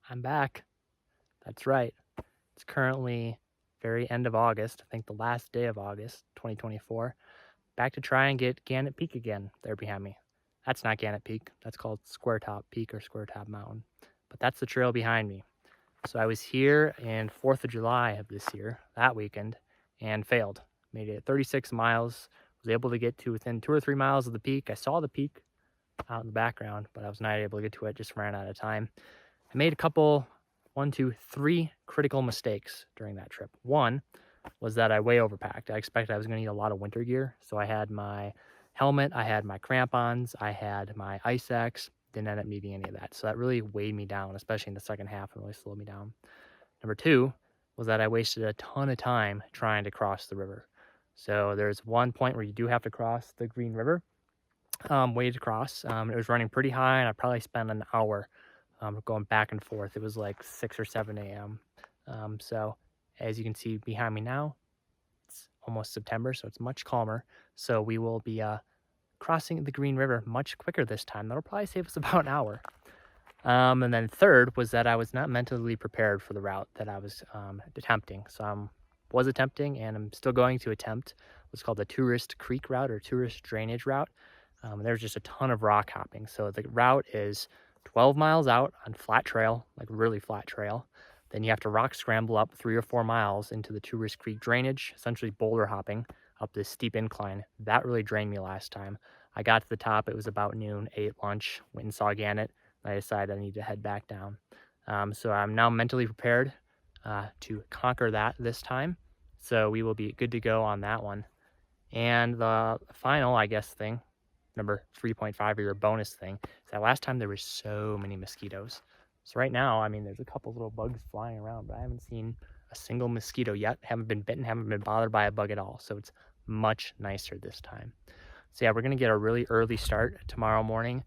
I'm back. That's right. It's currently very end of August, I think the last day of August, 2024. Back to try and get Gannett Peak again there behind me. That's not Gannett Peak. That's called Square Top Peak or Square Top Mountain. But that's the trail behind me. So I was here in 4th of July of this year, that weekend, and failed. Made it 36 miles. Was able to get to within 2 or 3 miles of the peak. I saw the peak out in the background, but I was not able to get to it. Just ran out of time. I made a couple, 3 critical mistakes during that trip. One was that I way overpacked. I expected I was going to need a lot of winter gear. So I had my helmet, I had my crampons, I had my ice axe. Didn't end up needing any of that. So that really weighed me down, especially in the second half, and really slowed me down. Number two was that I wasted a ton of time trying to cross the river. So there's one point where you do have to cross the Green River, way to cross. It was running pretty high, and I probably spent an hour going back and forth. It was like 6 or 7 a.m. So as you can see behind me now, it's almost September, so it's much calmer. So we will be crossing the Green River much quicker this time. That'll probably save us about an hour. And then third was that I was not mentally prepared for the route that I was attempting. So I was attempting, and I'm still going to attempt what's called the Tourist Creek route or Tourist Drainage route. There's just a ton of rock hopping. So the route is 12 miles out on flat trail, like really flat trail. Then you have to rock scramble up 3 or 4 miles into the Tourist Creek drainage, essentially boulder hopping up this steep incline. That really drained me last time. I got to the top, it was about noon, ate lunch, went and saw Gannett, and I decided I need to head back down. So I'm now mentally prepared to conquer that this time. So we will be good to go on that one. And the final, I guess, thing, number 3.5 or your bonus thing, is that last time there were so many mosquitoes. So right now, I mean, there's a couple little bugs flying around, but I haven't seen a single mosquito yet. Haven't been bitten, haven't been bothered by a bug at all. So it's much nicer this time. So yeah, we're gonna get a really early start tomorrow morning.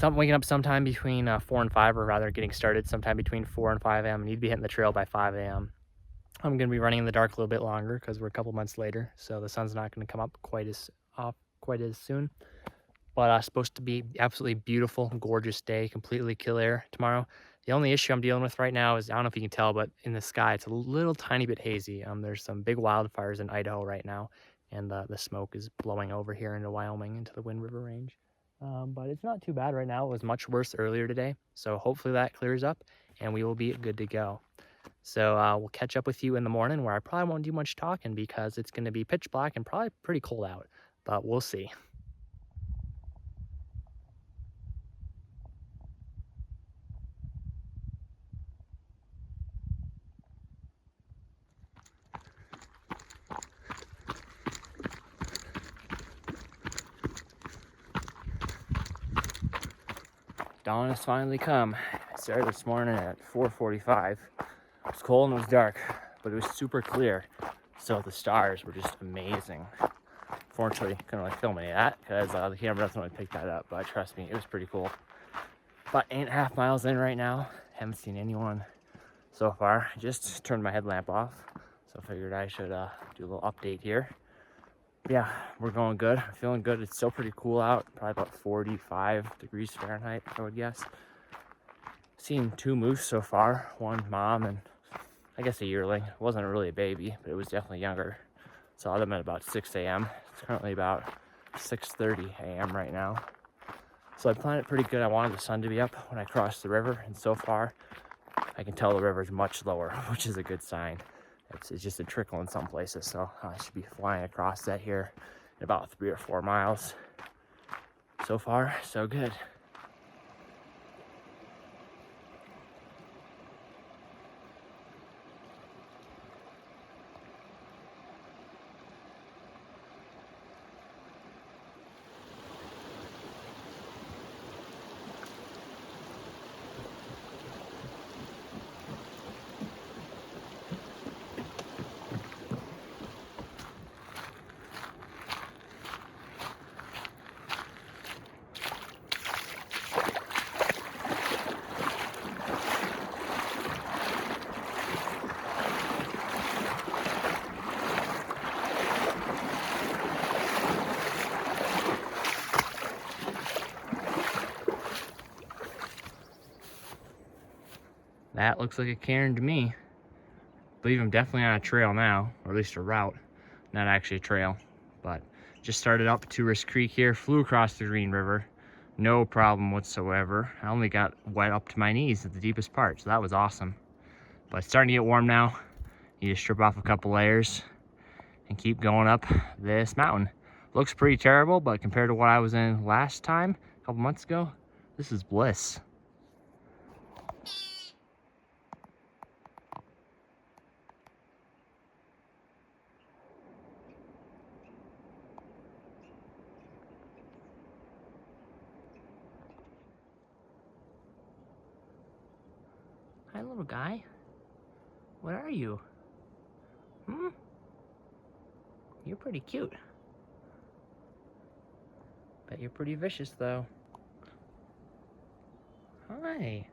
Waking up sometime between 4 and 5, or rather getting started sometime between 4 and 5 a.m. I need to be hitting the trail by 5 a.m. I'm going to be running in the dark a little bit longer because we're a couple months later, so the sun's not going to come up quite as soon. But supposed to be absolutely beautiful, gorgeous day, completely clear tomorrow. The only issue I'm dealing with right now is, I don't know if you can tell, but in the sky it's a little tiny bit hazy. There's some big wildfires in Idaho right now, and the smoke is blowing over here into Wyoming, into the Wind River Range. But it's not too bad right now. It was much worse earlier today, so hopefully that clears up and we will be good to go. So we'll catch up with you in the morning, where I probably won't do much talking because it's going to be pitch black and probably pretty cold out, but we'll see. Dawn has finally come. I started this morning at 4:45. It was cold and it was dark, but it was super clear. So the stars were just amazing. Fortunately, couldn't really film any of that because the camera doesn't really pick that up, but trust me, it was pretty cool. About 8.5 miles in right now. Haven't seen anyone so far. I just turned my headlamp off, so I figured I should do a little update here. Yeah, we're going good. I'm feeling good. It's still pretty cool out, probably about 45 degrees Fahrenheit, I would guess. Seen 2 moose so far, one mom and I guess a yearling. It wasn't really a baby, but it was definitely younger. Saw them at about 6 a.m. It's currently about 6:30 a.m. right now. So I planned it pretty good. I wanted the sun to be up when I crossed the river, and so far I can tell the river is much lower, which is a good sign. It's just a trickle in some places, so I should be flying across that here in about 3 or 4 miles. So far, so good. That looks like a cairn to me. I believe I'm definitely on a trail now, or at least a route, not actually a trail. But just started up Tourist Creek here, flew across the Green River, no problem whatsoever. I only got wet up to my knees at the deepest part, so that was awesome. But it's starting to get warm now. You just strip off a couple layers and keep going up this mountain. Looks pretty terrible, but compared to what I was in last time, a couple months ago, this is bliss. Hi, little guy. What are you? You're pretty cute. Bet you're pretty vicious, though. Hi.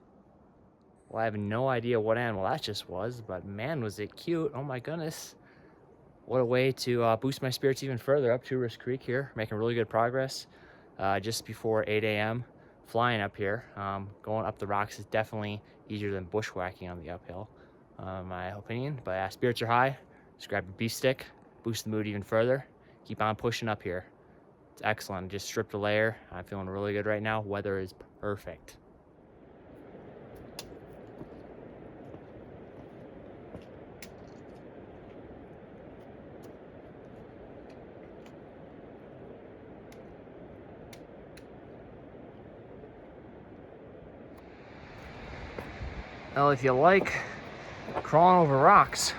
Well, I have no idea what animal that just was, but man, was it cute. Oh my goodness. What a way to boost my spirits even further up Tourist Creek here. Making really good progress. Just before 8 a.m. Flying up here. Going up the rocks is definitely easier than bushwhacking on the uphill, my opinion. But spirits are high. Just grab your beef stick, boost the mood even further. Keep on pushing up here. It's excellent. Just stripped a layer. I'm feeling really good right now. Weather is perfect. Well, if you like crawling over rocks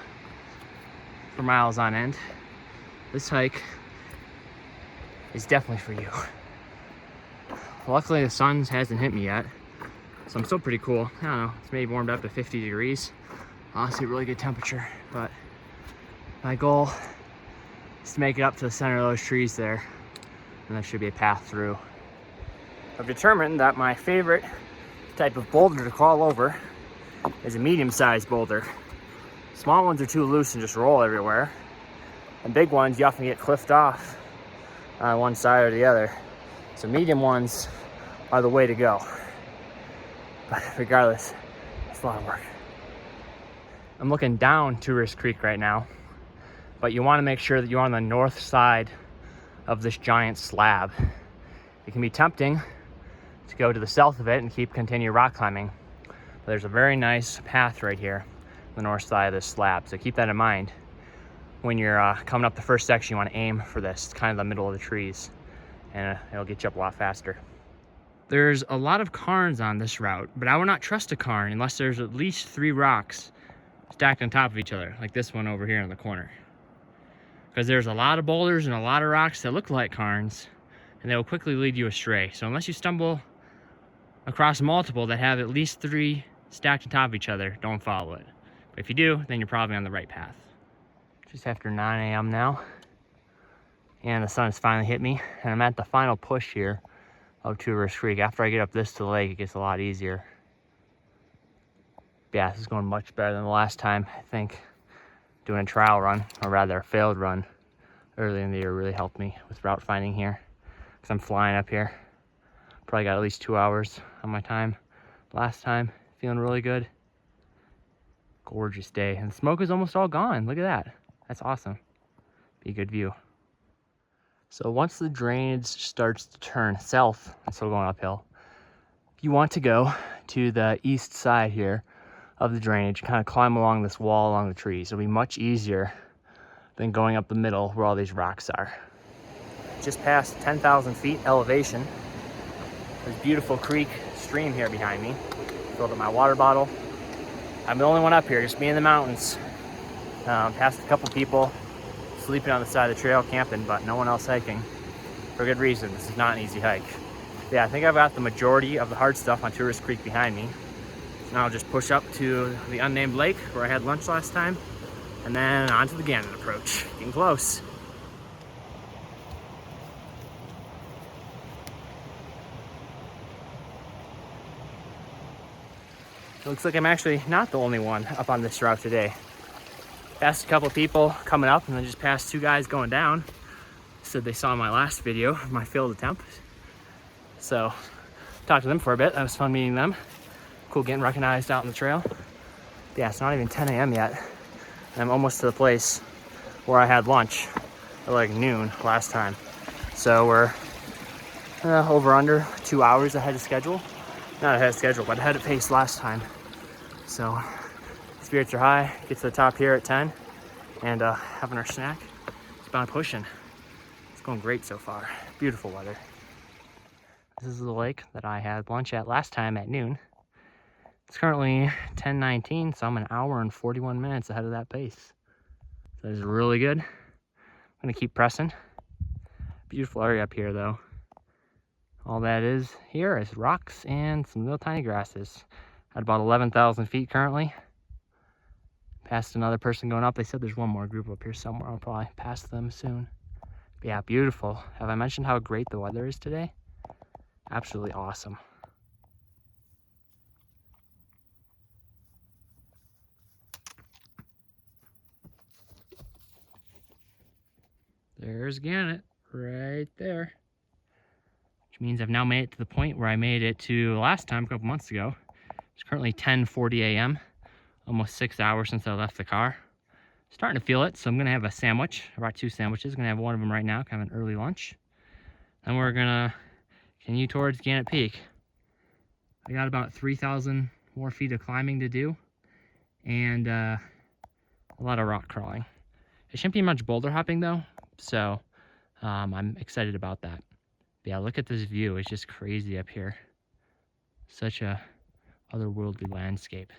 for miles on end, this hike is definitely for you. Luckily, the sun hasn't hit me yet, so I'm still pretty cool. I don't know, it's maybe warmed up to 50 degrees. Honestly, really good temperature, but my goal is to make it up to the center of those trees there, and there should be a path through. I've determined that my favorite type of boulder to crawl over is a medium-sized boulder. Small ones are too loose and just roll everywhere. And big ones, you often get cliffed off on one side or the other. So medium ones are the way to go. But regardless, it's a lot of work. I'm looking down Tourist Creek right now, but you want to make sure that you're on the north side of this giant slab. It can be tempting to go to the south of it and continue rock climbing. But there's a very nice path right here on the north side of this slab, so keep that in mind. When you're coming up the first section, you want to aim for this. It's kind of the middle of the trees, and it'll get you up a lot faster. There's a lot of cairns on this route, but I would not trust a cairn unless there's at least 3 rocks stacked on top of each other, like this one over here in the corner. Because there's a lot of boulders and a lot of rocks that look like cairns, and they will quickly lead you astray. So unless you stumble across multiple that have at least 3 stacked on top of each other, don't follow it. But if you do, then you're probably on the right path. Just after 9 a.m. now, and the sun has finally hit me, and I'm at the final push here of Tourist Creek. After I get up this to the lake, it gets a lot easier. Yeah, this is going much better than the last time. I think doing a trial run, or rather a failed run, early in the year really helped me with route finding here, because I'm flying up here. Probably got at least 2 hours on my time last time. Feeling really good. Gorgeous day, and the smoke is almost all gone. Look at that. That's awesome. Be a good view. So once the drainage starts to turn south, it's still going uphill, you want to go to the east side here of the drainage, kind of climb along this wall along the trees. It'll be much easier than going up the middle where all these rocks are. Just past 10,000 feet elevation, there's a beautiful creek stream here behind me. Filled up my water bottle. I'm the only one up here, just me in the mountains. Passed a couple people sleeping on the side of the trail, camping, but no one else hiking. For good reason, this is not an easy hike. Yeah, I think I've got the majority of the hard stuff on Tourist Creek behind me. So now I'll just push up to the unnamed lake where I had lunch last time, and then on to the Gannett approach. Getting close. It looks like I'm actually not the only one up on this route today. Passed a couple people coming up, and then just passed 2 guys going down. Said they saw my last video, my failed attempt. So talked to them for a bit. That was fun meeting them. Cool getting recognized out on the trail. Yeah, it's not even 10 a.m. yet. I'm almost to the place where I had lunch at like noon last time. So we're over under 2 hours ahead of schedule. Not ahead of schedule, but ahead of pace last time. So spirits are high. Get to the top here at 10 and having our snack. It's about pushing. It's going great so far. Beautiful weather. This is the lake that I had lunch at last time at noon. It's currently 10:19, so I'm an hour and 41 minutes ahead of that pace. So it's really good. I'm gonna keep pressing. Beautiful area up here though. All that is here is rocks and some little tiny grasses. At about 11,000 feet currently. Passed another person going up. They said there's one more group up here somewhere. I'll probably pass them soon. But yeah, beautiful. Have I mentioned how great the weather is today? Absolutely awesome. There's Gannett right there. Which means I've now made it to the point where I made it to last time a couple months ago. It's currently 10:40 a.m. Almost 6 hours since I left the car. Starting to feel it, so I'm gonna have a sandwich. I brought 2 sandwiches. I'm gonna have one of them right now, kind of an early lunch. Then we're gonna continue towards Gannett Peak. I got about 3,000 more feet of climbing to do and a lot of rock crawling. It shouldn't be much boulder hopping though, so I'm excited about that. But yeah, look at this view. It's just crazy up here. Such a otherworldly landscape.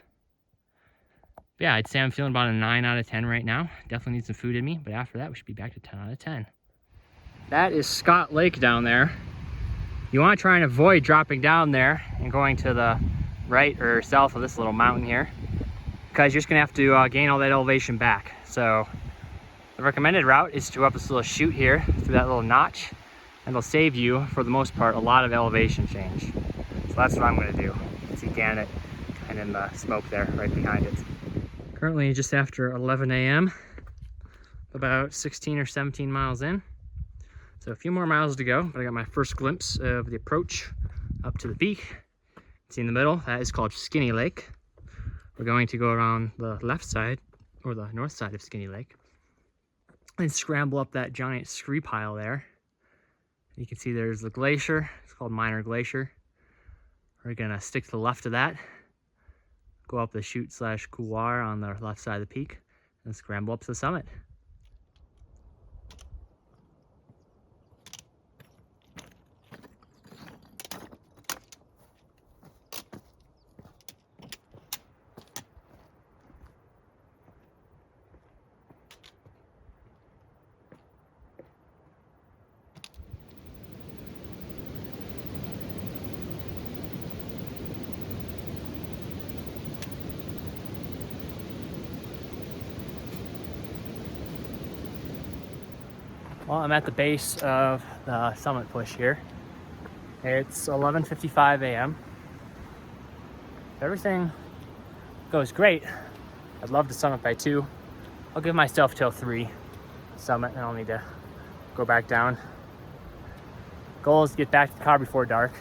But yeah, I'd say I'm feeling about a 9 out of 10 right now. Definitely need some food in me, but after that, we should be back to 10 out of 10. That is Scott Lake down there. You want to try and avoid dropping down there and going to the right or south of this little mountain here, because you're just going to have to gain all that elevation back. So the recommended route is to go up this little chute here through that little notch, and it'll save you, for the most part, a lot of elevation change. So that's what I'm going to do. You can see Gannett kind of in the smoke there right behind it. Currently just after 11 a.m., about 16 or 17 miles in. So a few more miles to go, but I got my first glimpse of the approach up to the peak. See in the middle, that is called Skinny Lake. We're going to go around the left side, or the north side of Skinny Lake, and scramble up that giant scree pile there. You can see there's the glacier. It's called Minor Glacier. We're gonna stick to the left of that, go up the chute slash couloir on the left side of the peak, and scramble up to the summit. Well, I'm at the base of the summit push here. It's 11:55 a.m. If everything goes great, I'd love to summit by 2. I'll give myself till 3 summit, and I'll need to go back down. Goal is to get back to the car before dark,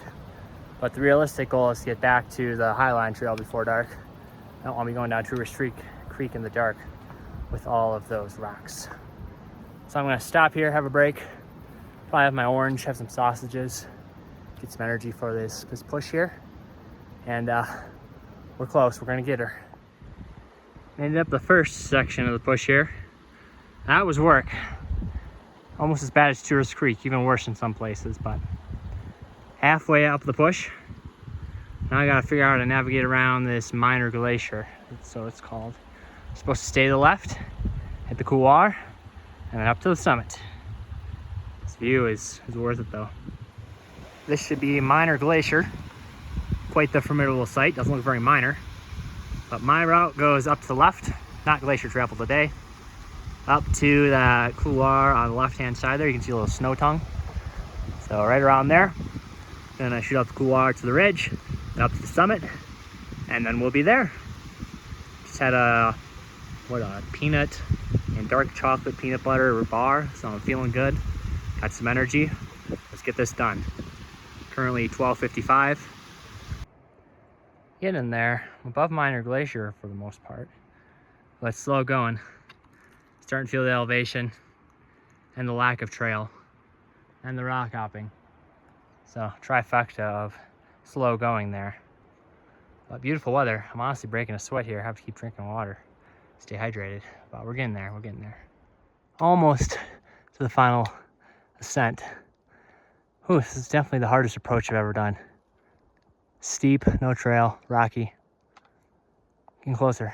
but the realistic goal is to get back to the Highline Trail before dark. I don't want to be going down Tourist Creek in the dark with all of those rocks. So I'm gonna stop here, have a break, probably have my orange, have some sausages, get some energy for this push here. And we're close, we're gonna get her. Ended up the first section of the push here. That was work. Almost as bad as Tourist Creek, even worse in some places, but halfway up the push. Now I gotta figure out how to navigate around this Minor Glacier, so it's called. I'm supposed to stay to the left, hit the couloir, and then up to the summit. This view is worth it though. This should be Minor Glacier. Quite the formidable sight, doesn't look very minor. But my route goes up to the left, not glacier travel today. Up to the couloir on the left-hand side there, you can see a little snow tongue. So right around there. Then I shoot up the couloir to the ridge, up to the summit, and then we'll be there. Just had a peanut and dark chocolate peanut butter bar, so I'm feeling good. Got some energy. Let's get this done. Currently 12:55. Getting there. Above Minor Glacier for the most part. But it's slow going. Starting to feel the elevation and the lack of trail and the rock hopping. So trifecta of slow going there. But beautiful weather. I'm honestly breaking a sweat here. I have to keep drinking water. Stay hydrated. But we're getting there. We're getting there. Almost to the final ascent. Whew, this is definitely the hardest approach I've ever done. Steep, no trail, rocky. Getting closer.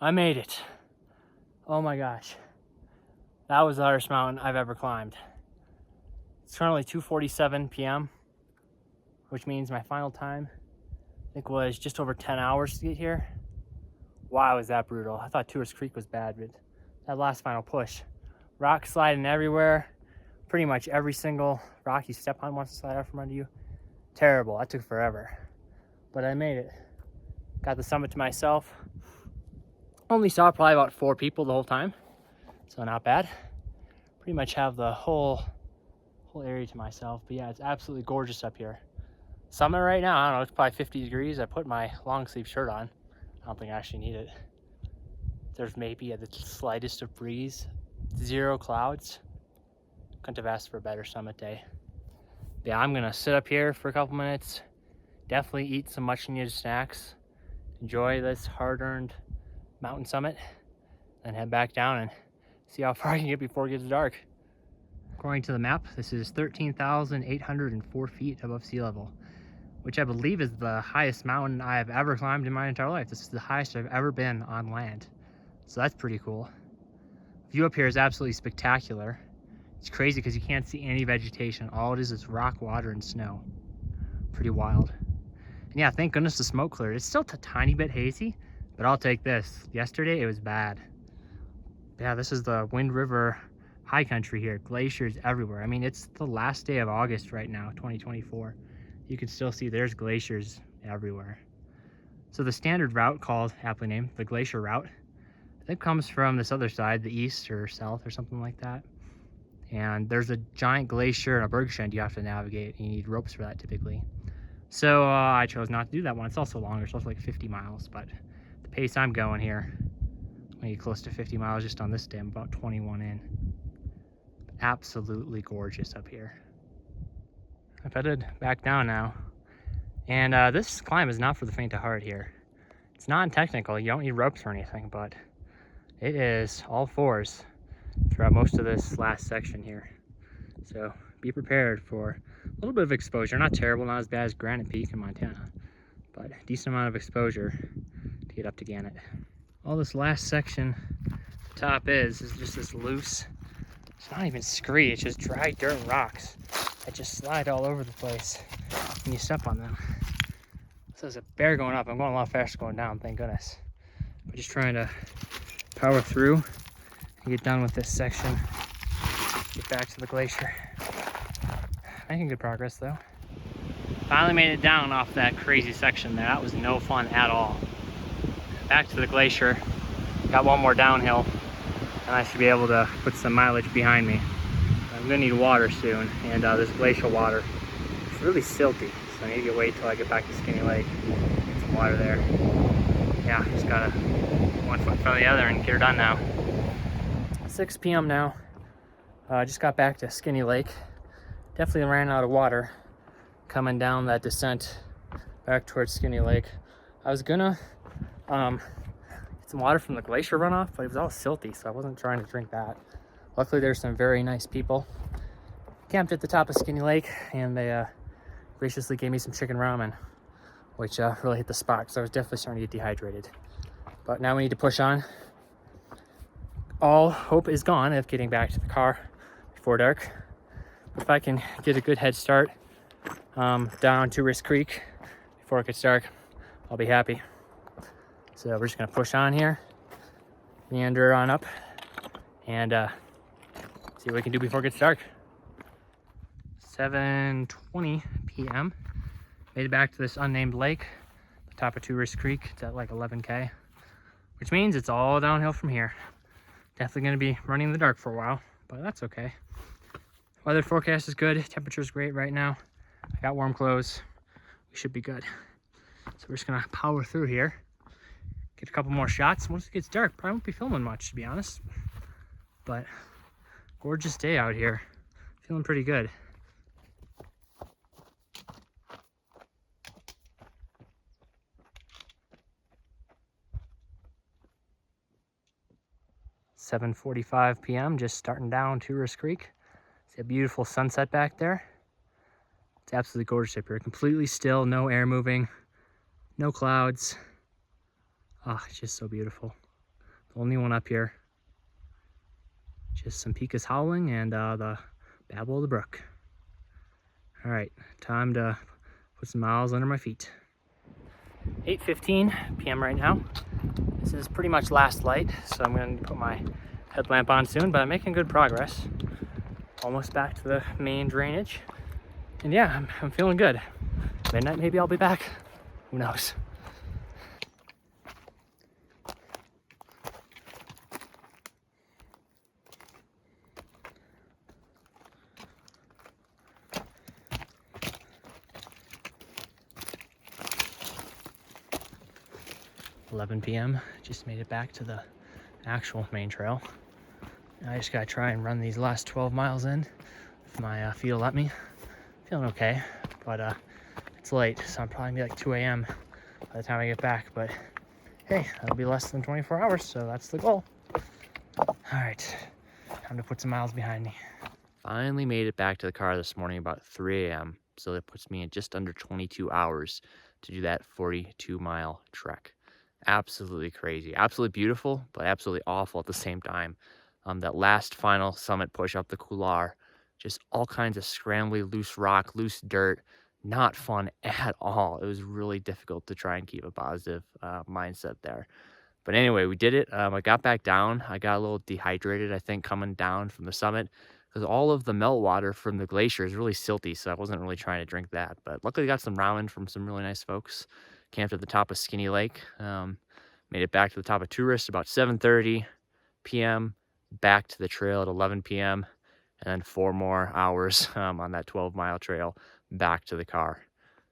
I made it. Oh my gosh. That was the hardest mountain I've ever climbed. It's currently 2:47 p.m., which means my final time, I think, was just over 10 hours to get here. Wow, was that brutal. I thought Tourist Creek was bad, but that last final push. Rock sliding everywhere. Pretty much every single rock you step on wants to slide out from under you. Terrible. That took forever. But I made it. Got the summit to myself. Only saw probably about 4 people the whole time. So not bad. Pretty much have the whole area to myself. But yeah, it's absolutely gorgeous up here. Summit right now, I don't know, it's probably 50 degrees. I put my long sleeve shirt on. I don't think I actually need it. There's maybe the slightest of breeze. 0 clouds. Couldn't have asked for a better summit day. Yeah, I'm gonna sit up here for a couple minutes. Definitely eat some much needed snacks. Enjoy this hard-earned mountain summit. Then head back down and see how far I can get before it gets dark. According to the map, this is 13,804 feet above sea level, which I believe is the highest mountain I've ever climbed in my entire life. This is the highest I've ever been on land. So that's pretty cool. View up here is absolutely spectacular. It's crazy because you can't see any vegetation. All it is rock, water, and snow. Pretty wild. And yeah, thank goodness the smoke cleared. It's still a tiny bit hazy, but I'll take this. Yesterday, it was bad. Yeah, this is the Wind River high country here. Glaciers everywhere. I mean, it's the last day of August right now, 2024. You can still see there's glaciers everywhere. So the standard route, called, aptly named, the Glacier Route, I think comes from this other side, the east or south or something like that. And there's a giant glacier and a bergschrund you have to navigate. You need ropes for that typically. So I chose not to do that one. It's also longer, it's also like 50 miles, but the pace I'm going here, maybe close to 50 miles just on this day. I'm about 21 in. Absolutely gorgeous up here. I've headed back down now. And this climb is not for the faint of heart here. It's non-technical, you don't need ropes or anything, but it is all fours throughout most of this last section here. So be prepared for a little bit of exposure. Not terrible, not as bad as Gannett Peak in Montana, but a decent amount of exposure to get up to Gannett. All this last section, the top is just this loose, it's not even scree, it's just dry dirt and rocks that just slide all over the place when you step on them. So there's a bear going up. I'm going a lot faster going down, thank goodness. But just trying to power through and get done with this section. Get back to the glacier. Making good progress though. Finally made it down off that crazy section there. That was no fun at all. Back to the glacier. Got one more downhill and I should be able to put some mileage behind me. I'm gonna need water soon, and this glacial water, it's really silty, so I need to wait till I get back to Skinny Lake, get some water there. Yeah, just gotta one foot in front of the other and get her done now. 6 p.m. now. Just got back to Skinny Lake. Definitely ran out of water coming down that descent back towards Skinny Lake. I was gonna get some water from the glacier runoff, but it was all silty, so I wasn't trying to drink that. Luckily, there's some very nice people camped at the top of Skinny Lake, and they graciously gave me some chicken ramen, which really hit the spot, because I was definitely starting to get dehydrated. But now we need to push on. All hope is gone of getting back to the car before dark. If I can get a good head start down Tourist Creek before it gets dark, I'll be happy. So we're just gonna push on here, meander on up, and see what we can do before it gets dark. 7:20 p.m. Made it back to this unnamed lake, the top of Tourist Creek. It's at like 11K, which means it's all downhill from here. Definitely going to be running in the dark for a while, but that's okay. Weather forecast is good. Temperature's great right now. I got warm clothes. We should be good. So we're just going to power through here. Get a couple more shots. Once it gets dark, probably won't be filming much, to be honest. But gorgeous day out here. Feeling pretty good. (7:45 p.m.) just starting down Tourist Creek. See a beautiful sunset back there. It's absolutely gorgeous up here. Completely still, no air moving, no clouds. Ah, it's just so beautiful. The only one up here. Just some picas howling and the babble of the brook. All right, time to put some miles under my feet. 8:15 p.m. right now. This is pretty much last light, so I'm going to put my headlamp on soon, but I'm making good progress. Almost back to the main drainage. And yeah, I'm feeling good. Midnight, maybe I'll be back. Who knows? (11 p.m.) Just made it back to the actual main trail. I just gotta try and run these last 12 miles in if my feet will let me. Feeling okay, but it's late, so I'm probably gonna be like 2 a.m. by the time I get back, but hey, that'll be less than 24 hours, so that's the goal. All right, time to put some miles behind me. Finally made it back to the car this morning about 3 a.m., so that puts me in just under 22 hours to do that 42-mile trek. Absolutely crazy, absolutely beautiful, but absolutely awful at the same time. That last final summit push up the couloir, just all kinds of scrambly, loose rock, loose dirt, not fun at all. It was really difficult to try and keep a positive mindset there. But anyway, we did it. I got back down. I got a little dehydrated, I think, coming down from the summit because all of the meltwater from the glacier is really silty, so I wasn't really trying to drink that. But luckily, got some ramen from some really nice folks. Camped at the top of Skinny Lake. Made it back to the top of Tourist about 7:30 p.m. Back to the trail at 11 p.m. and then 4 more hours on that 12-mile trail back to the car.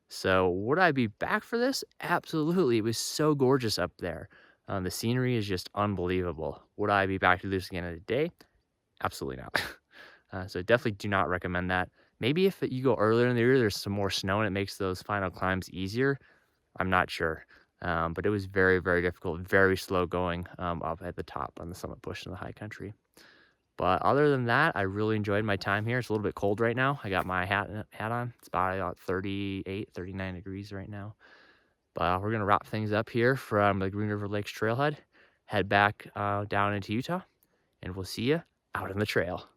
So would I be back for this? Absolutely. It was so gorgeous up there. The scenery is just unbelievable. Would I be back to this again in a day? Absolutely not. So definitely do not recommend that. Maybe if you go earlier in the year, there's some more snow and it makes those final climbs easier. I'm not sure. But it was very, very difficult, very slow going up at the top on the summit push in the high country. But other than that, I really enjoyed my time here. It's a little bit cold right now. I got my hat on. It's about 38, 39 degrees right now. But we're going to wrap things up here from the Green River Lakes trailhead, head back down into Utah, and we'll see you out on the trail.